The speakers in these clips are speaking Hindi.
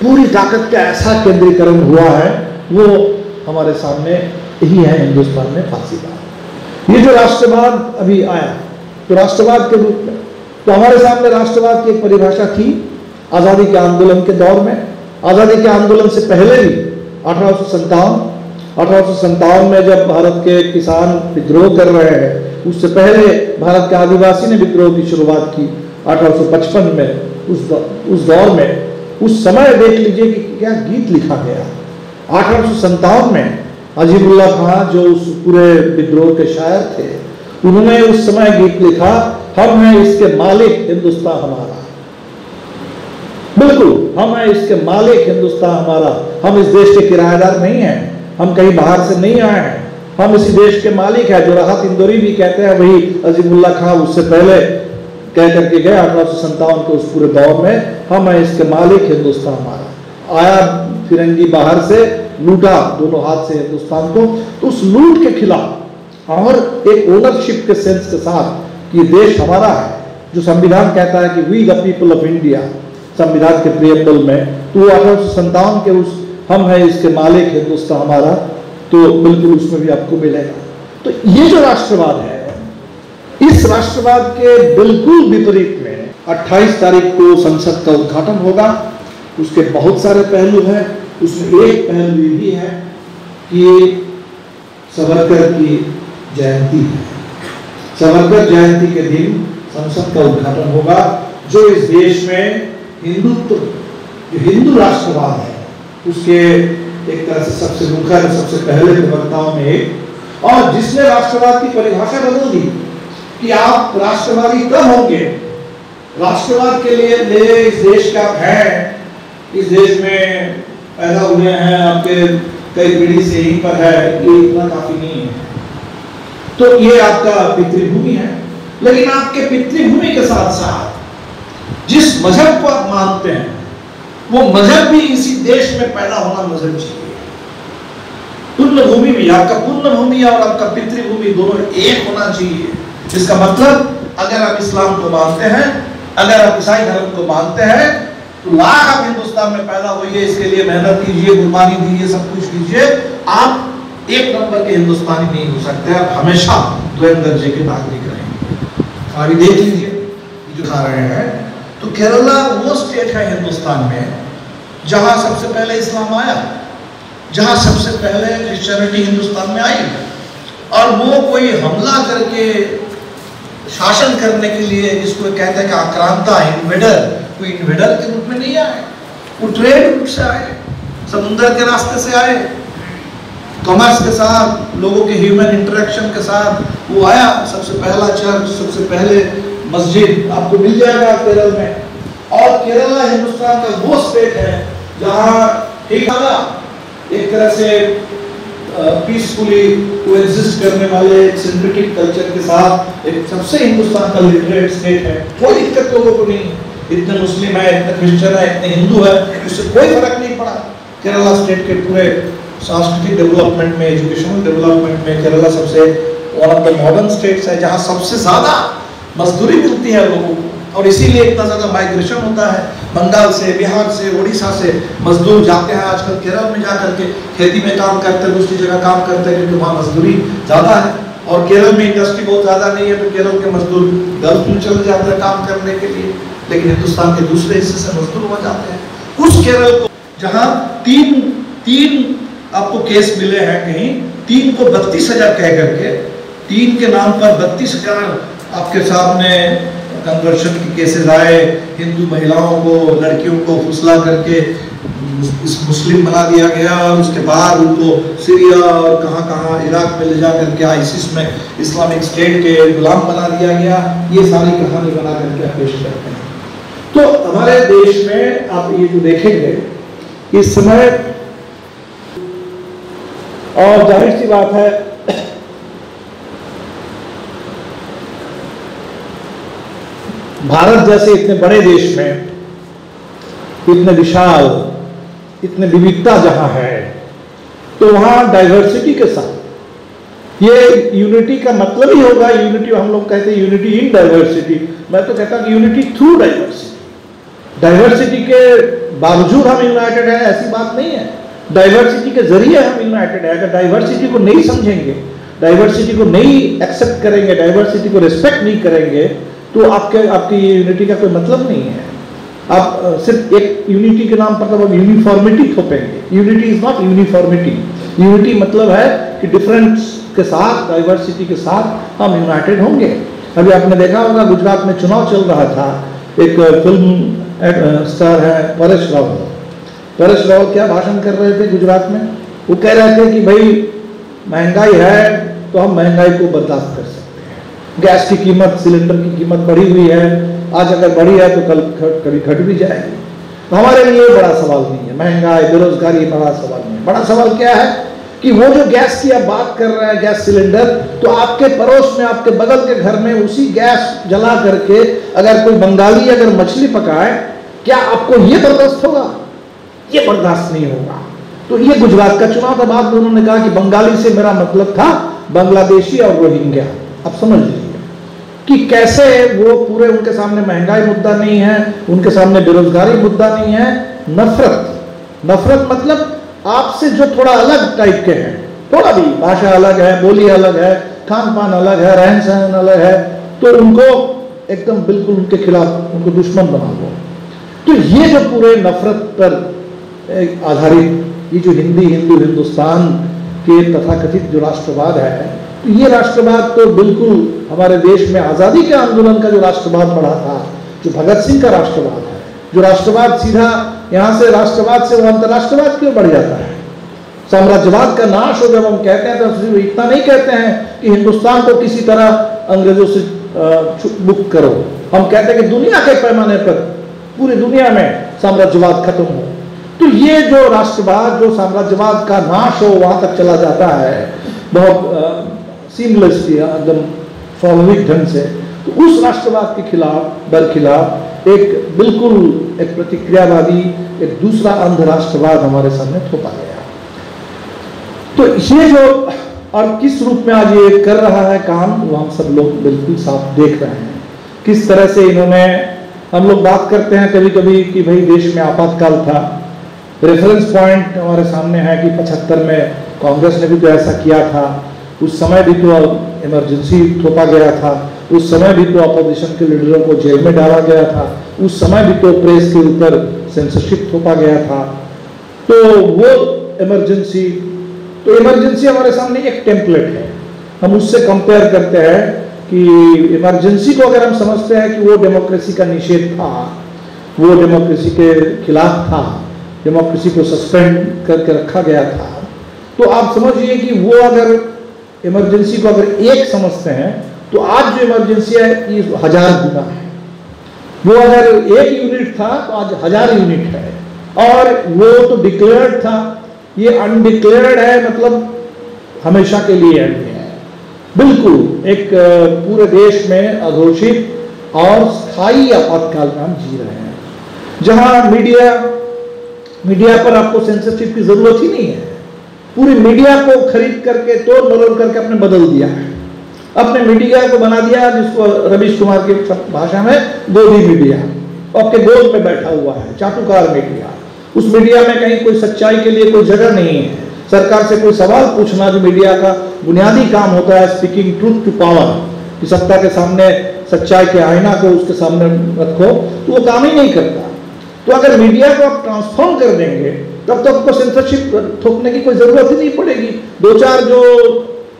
पूरी ताकत का ऐसा केंद्रीकरण हुआ है, वो हमारे सामने ही है हिंदुस्तान में फांसी का। ये जो राष्ट्रवाद अभी आया, तो राष्ट्रवाद के रूप में, तो हमारे सामने राष्ट्रवाद की एक परिभाषा थी आज़ादी के आंदोलन के दौर में। आज़ादी के आंदोलन से पहले भी 1857 में जब भारत के किसान विद्रोह कर रहे हैं, उससे पहले भारत के आदिवासी ने विद्रोह की शुरुआत की 1855 में। उस दौर में, उस समय देख लीजिए कि क्या गीत लिखा गया। 1857 में अजीमुल्लाह खां जो उस पूरे विद्रोह के शायर थे, उन्होंने उस समय गीत लिखा, हम हैं इसके मालिक, हिंदुस्तान हमारा। बिल्कुल, हम हैं इसके मालिक, हिंदुस्तान हमारा। हम इस देश के किराएदार नहीं हैं, हम कहीं बाहर से नहीं आए हैं, हम इसी देश के मालिक हैं। जो राहत इंदौरी भी कहते हैं, वही अजीमुल्लाह खां उससे पहले कह करके गए 1857 के उस पूरे दौर में, हम हैं इसके मालिक, हिंदुस्तान हमारा। आया फिरंगी बाहर से, लूटा दोनों हाथ से हिंदुस्तान को। तो उस लूट के खिलाफ और एक ओनरशिप के सेंस के साथ कि देश हमारा है, जो संविधान कहता है कि we the people of India, संविधान के प्रियम्बल में, तो 1857 के उस हम है इसके मालिक, हिंदुस्तान हमारा, तो बिल्कुल उसमें भी आपको मिलेगा। तो ये जो राष्ट्रवाद है, इस राष्ट्रवाद के बिल्कुल विपरीत में 28 तारीख को संसद का उद्घाटन होगा। उसके बहुत सारे पहलू हैं, उसमें एक पहलू ये भी है कि सावरकर की जयंती है। सावरकर जयंती के दिन संसद का उद्घाटन होगा, जो इस देश में हिंदुत्व, जो हिंदू राष्ट्रवाद है, उसके एक तरह से सबसे मुखर, सबसे पहले प्रवक्ताओं में एक, और जिसने राष्ट्रवाद की परिभाषा बदल दी कि आप राष्ट्रवादी कब होंगे, राष्ट्रवाद के लिए इस देश का है, इस देश में पैदा हुए हैं, आपके कई पीढ़ी से यहीं पर है, ये इतना काफी नहीं है। तो ये आपका पितृभूमि है, लेकिन आपके पितृभूमि के साथ साथ जिस मजहब को आप मानते हैं, वो मजहब भी इसी देश में पैदा होना मजहब चाहिए। पुण्य भूमि भी, आपका पुण्य भूमि और आपका पितृभूमि दोनों एक होना चाहिए। इसका मतलब, अगर आप इस्लाम को मानते हैं, अगर आप ईसाई धर्म को मानते हैं, तो लाख आप हिंदुस्तान में पैदा होइए, इसके लिए मेहनत कीजिए, कुर्बानी दीजिए, सब कुछ कीजिए, आप एक नंबर के हिंदुस्तानी नहीं हो सकते, आप हमेशा द्वैत दर्जे के नागरिक रहेंगे। अभी देख लीजिए जो खा रहे हैं, तो केरला वो स्टेट है हिंदुस्तान में जहां सबसे पहले इस्लाम आया, जहां सबसे पहले क्रिश्चियनिटी हिंदुस्तान में आई, और वो कोई हमला करके शासन करने के लिए, जिसको कहते हैं कि आक्रांता, इन्वेडर, कोई इन्वेडर के रूप में नहीं आए, वो ट्रेड रूट से आए, समुद्र के रास्ते से आए, कॉमर्स के साथ, लोगों के ह्यूमन इंटरेक्शन के साथ वो आया। सबसे पहला चर्च, सबसे पहले मस्जिद आपको मिल जाएगा केरल में। और केरला हिंदुस्तान का वो स्टेट है जहाँ एक तरह से पीसफुली कोएग्जिस्ट करने वाले सिंथेटिक कल्चर के साथ एक सबसे हिंदुस्तान का लिटरेट स्टेट है। कोई दिक्कत लोगों को नहीं, इतने मुस्लिम है, इतने क्रिश्चियन है, इतने हिंदू है, उससे कोई फर्क नहीं पड़ा। केरला स्टेट के पूरे सांस्कृतिक डेवलपमेंट में, एजुकेशनल डेवलपमेंट में केरला सबसे one of the modern states है, जहाँ सबसे ज्यादा मजदूरी मिलती है लोगों को, और इसीलिए इतना ज्यादा माइग्रेशन होता है। बंगाल से, बिहार से, उड़ीसा से मजदूर जाते हैं आजकल केरल में, जाकर के खेती में काम करते हैं, दूसरी जगह काम करते हैं, क्योंकि वहाँ मजदूरी ज्यादा है। और केरल में इंडस्ट्री बहुत ज्यादा नहीं है, तो केरल के मजदूर गल्फ में चले जाते हैं काम करने के लिए, लेकिन हिंदुस्तान के दूसरे हिस्से से मजदूर हो जाते हैं। उस केरल को जहाँ तीन आपको केस मिले हैं, कहीं 3 को 32,000 कह करके, 3 के नाम पर 32,000 आपके सामने कन्वर्शन के केसेस आए। हिंदू महिलाओं को, लड़कियों को फुसला करके इस मुस्लिम बना दिया गया, और उसके बाद उनको सीरिया और कहाँ इराक में ले जा करके आईसिस में, इस्लामिक स्टेट के गुलाम बना दिया गया। ये सारी कहानी बना करके पेश करते हैं। तो हमारे देश में आप ये जो देखेंगे इस समय, और जाहिर सी बात है भारत जैसे इतने बड़े देश में, इतने विशाल, इतने विविधता जहां है, तो वहां डाइवर्सिटी के साथ, ये यूनिटी का मतलब ही होगा, यूनिटी हम लोग कहते हैं यूनिटी इन डाइवर्सिटी, मैं तो कहता हूं यूनिटी थ्रू डाइवर्सिटी। डाइवर्सिटी के बावजूद हम यूनाइटेड है ऐसी बात नहीं है। डाइवर्सिटी के जरिए हम यूनाइटेड है। अगर डाइवर्सिटी को नहीं समझेंगे, डाइवर्सिटी को नहीं एक्सेप्ट करेंगे, डाइवर्सिटी को रिस्पेक्ट नहीं करेंगे, तो आपकी यूनिटी का कोई मतलब नहीं है। आप सिर्फ एक यूनिटी के नाम पर मतलब यूनिफॉर्मिटी थोपेंगे। Unity is not uniformity. Unity मतलब है कि डिफरेंस के साथ, डाइवर्सिटी के साथ हम यूनाइटेड होंगे। अभी आपने देखा होगा गुजरात में चुनाव चल रहा था, एक फिल्म स्टार है परेश रावल। परेश रावल क्या भाषण कर रहे थे गुजरात में? वो कह रहे थे कि भाई महंगाई है तो हम महंगाई को बर्दाश्त कर सकते हैं। गैस की कीमत, सिलेंडर की कीमत बढ़ी हुई है, आज अगर बढ़ी है तो कल कभी घट भी जाएगी। तो हमारे लिए बड़ा सवाल नहीं है महंगाई, बेरोजगारी, बड़ा सवाल नहीं है। बड़ा सवाल क्या है कि वो जो गैस की आप बात कर रहे हैं, गैस सिलेंडर, तो आपके पड़ोस में, आपके बगल के घर में उसी गैस जला करके अगर कोई बंगाली अगर मछली पकाए, क्या आपको ये बर्दाश्त होगा? ये बर्दाश्त नहीं होगा। तो ये गुजरात का चुनाव था। बाद में उन्होंने कहा कि बंगाली से मेरा मतलब था बांग्लादेशी और रोहिंग्या। अब समझ लीजिए कि कैसे वो पूरे, उनके सामने महंगाई मुद्दा नहीं है, उनके सामने बेरोजगारी मुद्दा नहीं है, नफरत मतलब आपसे जो थोड़ा अलग टाइप के हैं, थोड़ा भी भाषा अलग है, बोली अलग है, खान पान अलग है, रहन सहन अलग है, तो उनको एकदम बिल्कुल उनके खिलाफ, उनको दुश्मन बना दो। तो ये जो पूरे नफरत पर आधारित ये जो हिंदू हिंदुस्तान के तथाकथित जो राष्ट्रवाद है, तो ये राष्ट्रवाद तो बिल्कुल हमारे देश में आज़ादी के आंदोलन का जो राष्ट्रवाद बढ़ा था, जो भगत सिंह का राष्ट्रवाद है, जो राष्ट्रवाद सीधा यहाँ से राष्ट्रवाद से वो अंतर्राष्ट्रवाद क्यों बढ़ जाता है? साम्राज्यवाद का नाश हो जब हम कहते हैं तो सिर्फ इतना नहीं कहते हैं कि हिंदुस्तान को किसी तरह अंग्रेजों से मुक्त करो। हम कहते हैं कि दुनिया के पैमाने पर पूरी दुनिया में साम्राज्यवाद खत्म हो। तो ये जो राष्ट्रवाद, जो साम्राज्यवाद का नाश हो, वहां तक चला जाता है बहुत सीमलेसली, एकदम स्वाभाविक ढंग से। तो उस राष्ट्रवाद के खिलाफ, बरखिलाफ एक बिल्कुल एक प्रतिक्रियावादी, एक दूसरा अंधराष्ट्रवाद हमारे सामने थोपा गया। तो ये जो और किस रूप में आज ये कर रहा है काम, वो हम सब लोग बिल्कुल साफ देख रहे हैं। किस तरह से इन्होंने, हम लोग बात करते हैं कभी कभी कि भाई देश में आपातकाल था। रेफरेंस पॉइंट हमारे सामने है कि 75 में कांग्रेस ने भी तो ऐसा किया था। उस समय भी तो इमरजेंसी थोपा गया था। उस समय भी तो अपोजिशन के लीडरों को जेल में डाला गया था। उस समय भी तो प्रेस के ऊपर सेंसरशिप थोपा गया था। तो वो इमरजेंसी, तो इमरजेंसी हमारे सामने एक टेम्पलेट है। हम उससे कंपेयर करते हैं कि इमरजेंसी को अगर हम समझते हैं कि वो डेमोक्रेसी का निषेध था, वो डेमोक्रेसी के खिलाफ था, डेमोक्रेसी को सस्पेंड करके रखा गया था, तो आप समझिए कि वो अगर इमरजेंसी को अगर एक समझते हैं तो आज जो इमरजेंसी है ये 1000 गुना है। वो अगर 1 यूनिट था तो आज 1000 यूनिट है। और वो तो डिक्लेयर्ड था, ये अनडिक्लेयर्ड है, मतलब हमेशा के लिए है। बिल्कुल एक पूरे देश में अघोषित और स्थायी आपातकाल में हम जी रहे हैं, जहां मीडिया पर आपको सेंसरशिप की जरूरत ही नहीं है। पूरी मीडिया को खरीद करके, तोड़ मरोड़ करके आपने बदल दिया है। अपने मीडिया को बना दिया जिसको रवीश कुमार की भाषा में गोदी मीडिया, आपके गोद में बैठा हुआ है, चाटुकार मीडिया। उस मीडिया में कहीं कोई सच्चाई के लिए कोई जगह नहीं है। सरकार से कोई सवाल पूछना जो मीडिया का बुनियादी काम होता है, स्पीकिंग ट्रूथ टू पावर, कि सत्ता के सामने सच्चाई के आईना को उसके सामने रखो, तो वो काम ही नहीं करता। तो अगर मीडिया को आप ट्रांसफॉर्म कर देंगे तब तो आपको सेंसरशिप थोपने की कोई जरूरत ही नहीं पड़ेगी। 2-4 जो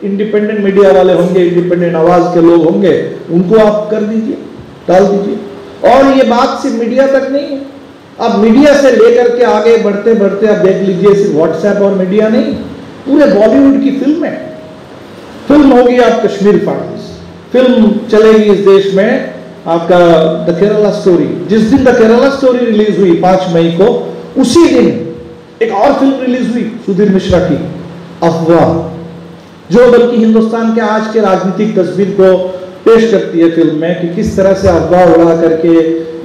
इंडिपेंडेंट मीडिया वाले होंगे, इंडिपेंडेंट आवाज के लोग होंगे, उनको आप कर दीजिए, डाल दीजिए। और ये बात सिर्फ मीडिया तक नहीं है, अब मीडिया से लेकर के आगे बढ़ते बढ़ते आप देख लीजिए, सिर्फ व्हाट्सएप और मीडिया नहीं, पूरे बॉलीवुड की फिल्म होगी। आप कश्मीर फाइल्स फिल्म चलेगी इस देश में, आपका द केरला स्टोरी। जिस दिन द केरला स्टोरी रिलीज हुई 5 मई को, उसी दिन एक और फिल्म रिलीज हुई सुधीर मिश्रा की, अफवाह, जो बल्कि हिंदुस्तान के आज के राजनीतिक तस्वीर को पेश करती है फिल्म में, कि किस तरह से अफवाह उड़ा करके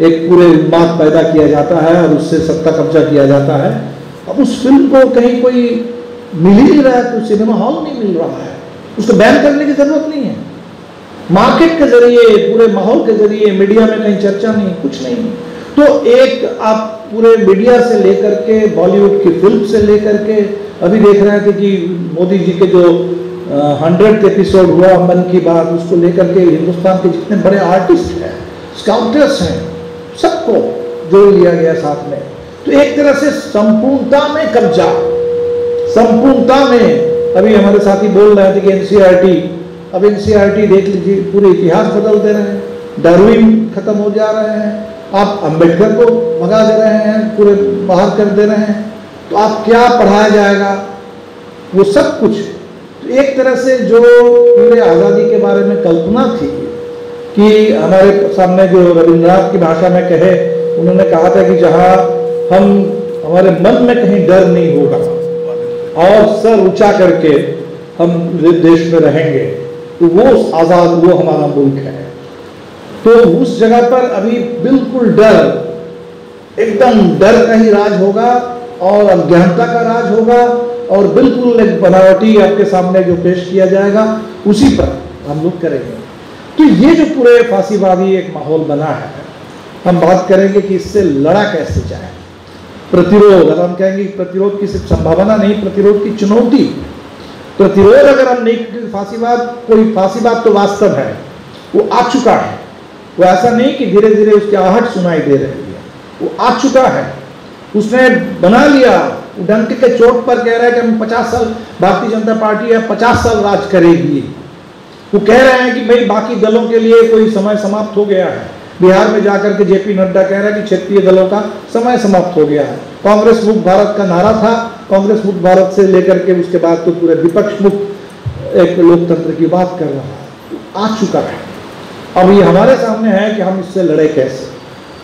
एक पूरे उन्माद पैदा किया जाता है और उससे सत्ता कब्जा किया जाता है। अब उस फिल्म को कहीं कोई मिल ही नहीं रहा है, तो सिनेमा हॉल नहीं मिल रहा है, उसको बैन करने की जरूरत नहीं है। मार्केट के जरिए, पूरे माहौल के जरिए, मीडिया में कहीं चर्चा नहीं, कुछ नहीं। तो एक आप पूरे मीडिया से लेकर के, बॉलीवुड की फिल्म से लेकर के, अभी देख रहे थे कि मोदी जी के जो 100th एपिसोड हुआ मन की बात, उसको लेकर के हिंदुस्तान के जितने बड़े आर्टिस्ट हैं, स्काउटर्स हैं, सबको जोड़ लिया गया साथ में। तो एक तरह से संपूर्णता में कब्जा, संपूर्णता में। अभी हमारे साथी बोल रहे थे कि एनसीईआरटी, अब एनसीईआरटी देख लीजिए, पूरे इतिहास बदल दे रहे हैं, डार्विन खत्म हो जा रहे हैं, आप अंबेडकर को भगा दे रहे हैं, पूरे बाहर कर दे रहे हैं, तो आप क्या पढ़ाया जाएगा, वो सब कुछ। तो एक तरह से जो पूरे आज़ादी के बारे में कल्पना थी कि हमारे सामने जो रविंद्रनाथ की भाषा में कहे, उन्होंने कहा था कि जहाँ हम, हमारे मन में कहीं डर नहीं होगा और सर ऊंचा करके हम देश में रहेंगे, तो वो आज़ाद, वो हमारा मुल्क है। तो उस जगह पर अभी बिल्कुल डर, एकदम डर का ही राज होगा और अज्ञानता का राज होगा, और बिल्कुल एक बनावटी आपके सामने जो पेश किया जाएगा उसी पर हम लोग करेंगे। तो ये जो पूरे फांसीवादी एक माहौल बना है, हम बात करेंगे कि इससे लड़ा कैसे जाए। प्रतिरोध, अगर हम कहेंगे प्रतिरोध की सिर्फ संभावना नहीं, प्रतिरोध की चुनौती। प्रतिरोध अगर हम नहीं, फांसीवाद, कोई फांसीवाद तो वास्तव है, वो आ चुका है, वो ऐसा नहीं कि धीरे धीरे उसकी आहट सुनाई दे रही है, वो आ चुका है, उसने बना लिया, डंके के चोट पर कह रहा है कि हम 50 साल, भारतीय जनता पार्टी है 50 साल राज करेगी। वो कह रहे हैं कि भाई बाकी दलों के लिए कोई समय समाप्त हो गया है। बिहार में जाकर के जेपी नड्डा कह रहा है कि क्षेत्रीय दलों का समय समाप्त हो गया है। कांग्रेस मुक्त भारत का नारा था, कांग्रेस मुक्त भारत से लेकर के उसके बाद तो पूरे विपक्ष मुक्त एक लोकतंत्र की बात कर रहा है, आ चुका है। अब ये हमारे सामने है कि हम इससे लड़े कैसे।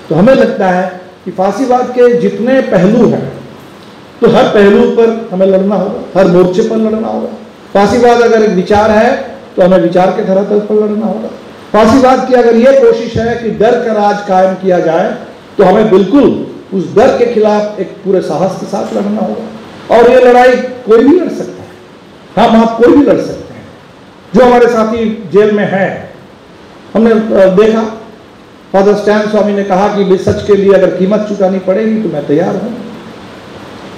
तो हमें लगता है कि फांसीवाद के जितने पहलू हैं, तो हर पहलू पर हमें लड़ना होगा, हर मोर्चे पर लड़ना होगा। फांसीवाद अगर एक विचार है तो हमें विचार के धरातल पर लड़ना होगा। फांसीवाद की अगर ये कोशिश है कि डर का राज कायम किया जाए, तो हमें बिल्कुल उस डर के खिलाफ एक पूरे साहस के साथ लड़ना होगा। और ये लड़ाई कोई भी लड़ सकता है, हम आप कोई भी लड़ सकते हैं। जो हमारे साथी जेल में है, हमने देखा फादर स्टैन स्वामी ने कहा कि सच के लिए अगर कीमत चुकानी पड़ेगी तो मैं तैयार हूं।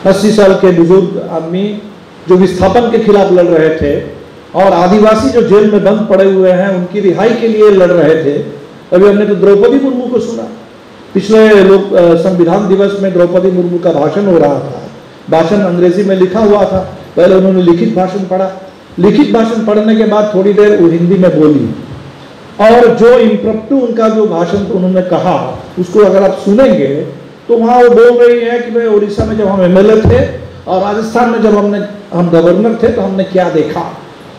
80 साल के बुजुर्ग आदमी जो विस्थापन के खिलाफ लड़ रहे थे, और आदिवासी जो जेल में बंद पड़े हुए हैं उनकी रिहाई के लिए लड़ रहे थे। अभी हमने तो द्रौपदी मुर्मू को सुना, पिछले लोग संविधान दिवस में द्रौपदी मुर्मू का भाषण हो रहा था। भाषण अंग्रेजी में लिखा हुआ था, पहले उन्होंने लिखित भाषण पढ़ा, लिखित भाषण पढ़ने के बाद थोड़ी देर वो हिंदी में बोली, और जो इम्प्रम्प्टू उनका जो भाषण उन्होंने कहा उसको अगर आप सुनेंगे तो वहाँ वो बोल रही है कि भाई उड़ीसा में जब हम एमएलए थे और राजस्थान में जब हम गवर्नर थे तो हमने क्या देखा,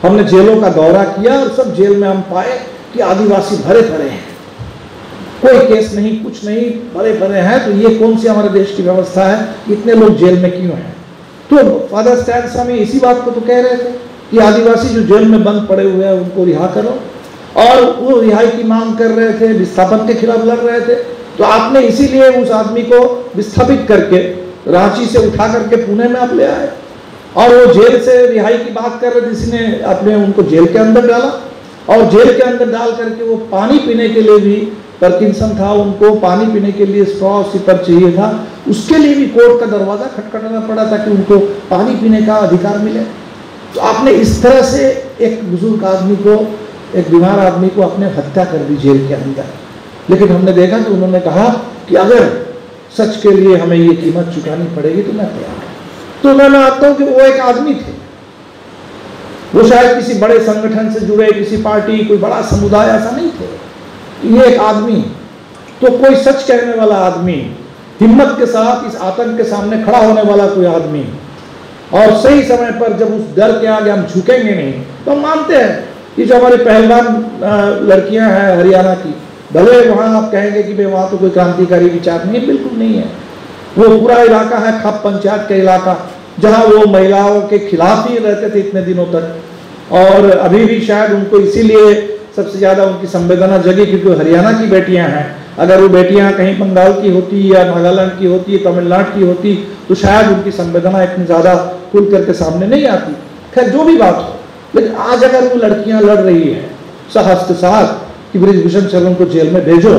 हमने जेलों का दौरा किया और सब जेल में हम पाए कि आदिवासी भरे भरे हैं, कोई केस नहीं, कुछ नहीं, भरे भरे हैं। तो ये कौन सी हमारे देश की व्यवस्था है, इतने लोग जेल में क्यों हैं? तो फादर स्टैन स्वामी इसी बात को तो कह रहे थे कि आदिवासी जो जेल में बंद पड़े हुए हैं उनको रिहा करो, और वो रिहाई की मांग कर रहे थे, विस्थापन के खिलाफ लड़ रहे थे। तो आपने इसीलिए उस आदमी को विस्थापित करके रांची से उठा करके पुणे में आप ले आए, और वो जेल से रिहाई की बात कर रहे थे, किसी ने अपने उनको जेल के अंदर डाला, और जेल के अंदर डाल करके वो पानी पीने के लिए भी, पार्किंसन था, उनको पानी पीने के लिए स्ट्रॉ सिपर चाहिए था, उसके लिए भी कोर्ट का दरवाजा खटखटाना पड़ा ताकि उनको पानी पीने का अधिकार मिले। तो आपने इस तरह से एक बुजुर्ग आदमी को, एक बीमार आदमी को आपने हत्या कर दी जेल के अंदर। लेकिन हमने देखा कि उन्होंने कहा कि अगर सच के लिए हमें ये कीमत चुकानी पड़ेगी तो मैं तैयार हूं। तो मैं मानता हूं कि वो एक आदमी थे, वो शायद किसी बड़े संगठन से जुड़े, किसी पार्टी, कोई बड़ा समुदाय ऐसा नहीं थे, ये एक आदमी, तो कोई सच कहने वाला आदमी, हिम्मत के साथ इस आतंक के सामने खड़ा होने वाला कोई आदमी, और सही समय पर जब उस डर के आगे हम झुकेंगे नहीं, तो हम मानते हैं कि जो हमारे पहलवान लड़कियां हैं हरियाणा की, भले वहाँ आप कहेंगे कि भाई वहाँ तो कोई क्रांतिकारी विचार नहीं है, बिल्कुल नहीं है। वो पूरा इलाका है खप पंचायत का इलाका, जहाँ वो महिलाओं के खिलाफ ही रहते थे इतने दिनों तक, और अभी भी शायद उनको इसीलिए सबसे ज़्यादा उनकी संवेदना जगी क्योंकि हरियाणा की बेटियां हैं। अगर वो बेटियां कहीं बंगाल की होती या नागालैंड की होती, तमिलनाडु की होती, तो शायद उनकी संवेदना इतनी ज़्यादा खुल करके सामने नहीं आती। खैर जो भी बात हो, लेकिन आज अगर वो लड़कियां लड़ रही है साहस के साथ कि ब्रिजभूषण शरण को जेल में भेजो,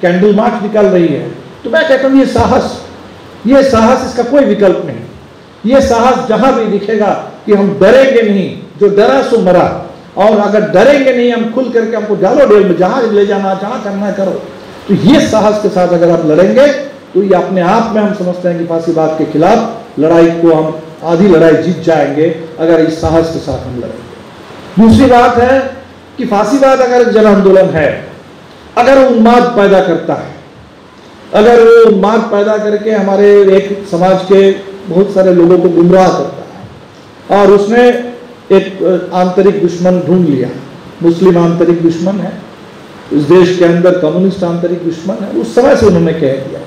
कैंडल मार्च निकाल रही है, तो मैं कहता हूँ ये साहस इसका कोई विकल्प नहीं। ये साहस जहां भी दिखेगा कि हम डरेंगे नहीं, जो डरा सो मरा, और अगर डरेंगे नहीं हम खुल करके हमको डालो डेल में, जहां ले जाना जहां करना करो, तो ये साहस के साथ अगर आप लड़ेंगे तो ये अपने आप में हम समझते हैं कि फांसीवाद के खिलाफ लड़ाई को हम आधी लड़ाई जीत जाएंगे अगर इस साहस के साथ हम लड़ेंगे। दूसरी बात है कि फांसीवाद अगर जन आंदोलन है, अगर वो उन्माद पैदा करता है, अगर वो उन्माद पैदा करके हमारे एक समाज के बहुत सारे लोगों को गुमराह करता है, और उसने एक आंतरिक दुश्मन ढूंढ लिया, मुस्लिम आंतरिक दुश्मन है, इस देश के अंदर कम्युनिस्ट आंतरिक दुश्मन है, उस समय से उन्होंने कह दिया।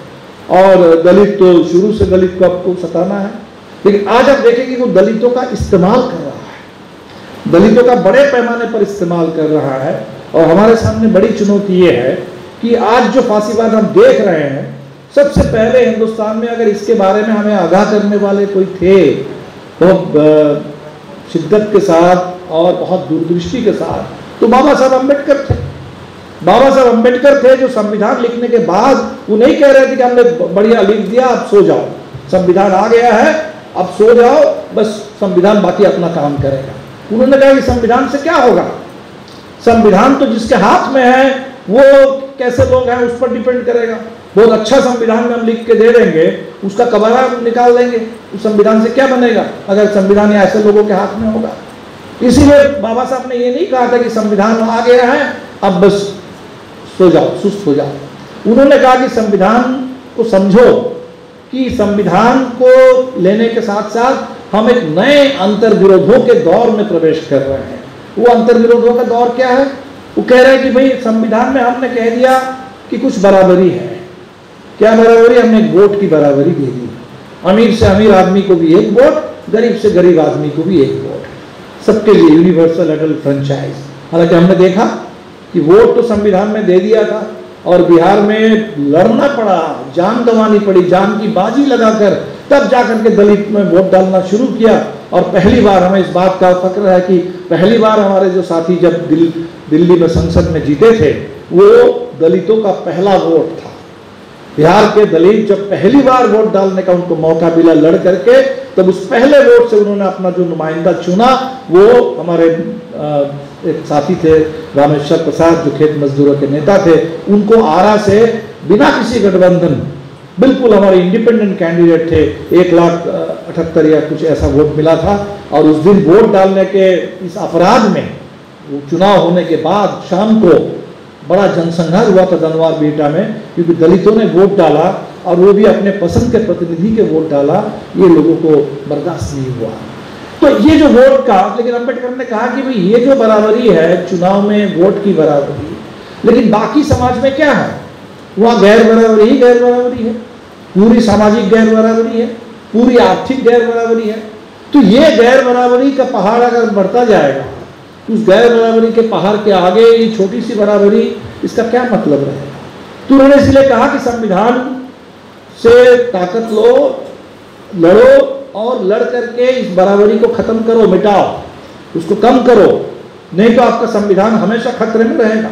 और दलित तो शुरू से दलित को आपको सताना है, लेकिन आज आप देखेंगे कि वो दलितों का इस्तेमाल कर रहा है, दलितों का बड़े पैमाने पर इस्तेमाल कर रहा है। और हमारे सामने बड़ी चुनौती ये है कि आज जो फांसीवाद हम देख रहे हैं, सबसे पहले हिंदुस्तान में अगर इसके बारे में हमें आगाह करने वाले कोई थे बहुत शिद्दत के साथ और बहुत दूरदृष्टि के साथ, तो बाबा साहब अम्बेडकर थे। बाबा साहब अम्बेडकर थे जो संविधान लिखने के बाद वो नहीं कह रहे थे कि हमने बढ़िया लिख दिया अब सो जाओ, संविधान आ गया है अब सो जाओ, बस संविधान बाकी अपना काम करेगा। उन्होंने कहा कि संविधान से क्या होगा, संविधान तो जिसके हाथ में है वो कैसे लोग हैं उस पर डिपेंड करेगा। बहुत अच्छा संविधान में हम लिख के दे देंगे, उसका कबाड़ा निकाल देंगे, उस संविधान से क्या बनेगा अगर संविधान ऐसे लोगों के हाथ में होगा। इसीलिए बाबा साहब ने ये नहीं कहा था कि संविधान आ गया है अब बस सो जाओ, सुस्त हो जाओ। उन्होंने कहा कि संविधान को समझो कि संविधान को लेने के साथ साथ हम एक नए अंतर्विरोधों के दौर में प्रवेश कर रहे हैं। वो अंतर्विरोधों का दौर क्या है, वो कह रहे हैं कि भाई संविधान में हमने कह दिया कि कुछ बराबरी है। क्या बराबरी, हमने वोट की बराबरी दे दी, अमीर से अमीर आदमी को भी एक वोट, गरीब से गरीब आदमी को भी एक वोट, सबके लिए यूनिवर्सल एडल्ट फ्रेंचाइज। हालांकि हमने देखा कि वोट तो संविधान में दे दिया था और बिहार में लड़ना पड़ा, जान गंवानी पड़ी, जान की बाजी लगाकर तब जाकर के दलित में वोट डालना शुरू किया। और पहली बार हमें इस बात का फक्र है कि पहली बार हमारे जो साथी जब दिल्ली में संसद में जीते थे वो दलितों का पहला वोट था। बिहार के दलित जब पहली बार वोट डालने का उनको मौका मिला लड़ करके, तब उस पहले वोट से उन्होंने अपना जो नुमाइंदा चुना वो हमारे एक साथी थे रामेश्वर प्रसाद जो खेत मजदूरों के नेता थे, उनको आरा से बिना किसी गठबंधन बिल्कुल हमारे इंडिपेंडेंट कैंडिडेट थे, 1,78,000 या कुछ ऐसा वोट मिला था। और उस दिन वोट डालने के इस अपराध में चुनाव होने के बाद शाम को बड़ा जनसंघर्ष हुआ था दनवार बेटा में, क्योंकि दलितों ने वोट डाला और वो भी अपने पसंद के प्रतिनिधि के वोट डाला, ये लोगों को बर्दाश्त नहीं हुआ। तो ये जो वोट का, लेकिन अम्बेडकर ने कहा कि भाई ये जो बराबरी है चुनाव में वोट की बराबरी, लेकिन बाकी समाज में क्या है, वहाँ गैर बराबरी ही गैर बराबरी है, पूरी सामाजिक गैर बराबरी है, पूरी आर्थिक गैर बराबरी है। तो ये गैर बराबरी का पहाड़ अगर बढ़ता जाएगा, उस गैर बराबरी के पहाड़ के आगे ये छोटी सी बराबरी, इसका क्या मतलब रहेगा। तो उन्होंने इसलिए कहा कि संविधान से ताकत लो, लड़ो और लड़ करके इस बराबरी को खत्म करो, मिटाओ, उसको कम करो, नहीं तो आपका संविधान हमेशा खतरे में रहेगा।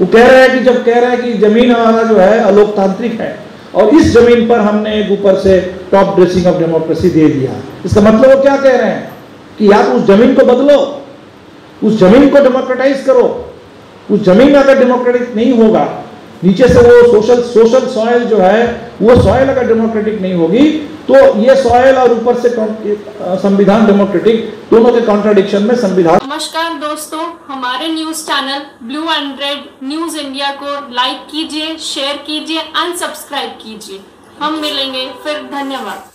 वो कह रहे हैं कि जब कह रहे हैं कि जमीन हमारा जो है अलोकतांत्रिक है और इस जमीन पर हमने एक ऊपर से टॉप ड्रेसिंग ऑफ डेमोक्रेसी दे दिया, इसका मतलब वो क्या कह रहे हैं कि आप उस जमीन को बदलो, उस जमीन को डेमोक्रेटाइज करो। उस जमीन अगर डेमोक्रेटिक नहीं होगा, नीचे से वो सोशल सॉइल जो है वो सॉइल अगर डेमोक्रेटिक नहीं होगी, तो ये सॉइल और ऊपर से संविधान डेमोक्रेटिक, दोनों के कॉन्ट्राडिक्शन में संविधान। नमस्कार दोस्तों, हमारे news channel blue and red news India को लाइक कीजिए, शेयर कीजिए, अनसब्सक्राइब कीजिए। हम मिलेंगे फिर, धन्यवाद।